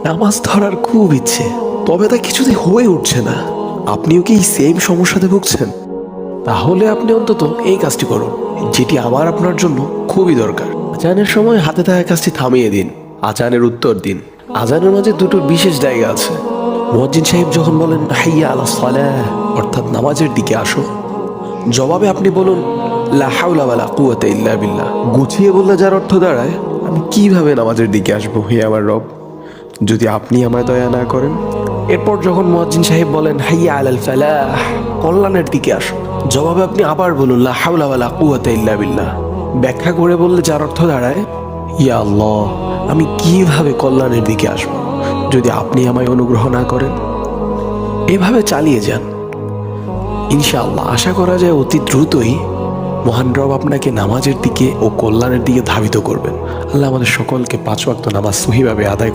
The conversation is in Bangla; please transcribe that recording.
নামাজ ধরার খুব ইচ্ছে, তবে তা কিছুতেই হয়ে উঠছে না। আপনিও কি এই সেম সমস্যাতে ভুগছেন? তাহলে আপনি অন্তত এই কাজটি করুন, যেটি আমার আপনার জন্য খুবই দরকার। আজানের সময় হাতে থাকা কাজটি থামিয়ে দিন, আজানের উত্তর দিন। আজানের মাঝে দুটো বিশেষ জায়গা আছে। মুয়াজ্জিন সাহেব যখন বলেন হাইয়া আলা সালাহ, অর্থাৎ নামাজের দিকে আসো, জবাবে আপনি বলুন লা হাওলা ওয়ালা কুওয়াতা ইল্লা বিল্লাহ। গুছিয়ে বললে যার অর্থ দাঁড়ায়, আমি কিভাবে নামাজের দিকে আসবো হে আমার রব, যদি আপনি আমায় দয়া না করেন। এরপর যখন মুয়াজ্জিন সাহেব বলেন হাইয়া আলাল ফালাহ, কল্যাণের দিকে আসো, জবাবে আপনি আবার বলুন লা হাওলা ওয়ালা কুওয়াতা ইল্লা বিল্লাহ। ব্যাখ্যা করে বললে যার অর্থ দাঁড়ায়, ইয়া আল্লাহ, আমি কিভাবে কল্যাণের দিকে আসবো যদি আপনি আমায় অনুগ্রহ না করেন। এভাবে চালিয়ে যান, ইনশাআল্লাহ আশা করা যায় অতি দ্রুতই মহান রব আপনাকে নামাজের দিকে ও কল্যাণের দিকে ধাবিত করবেন। আল্লাহ আমাদের সকলকে 5 ওয়াক্ত নামাজ সহিভাবে আদায়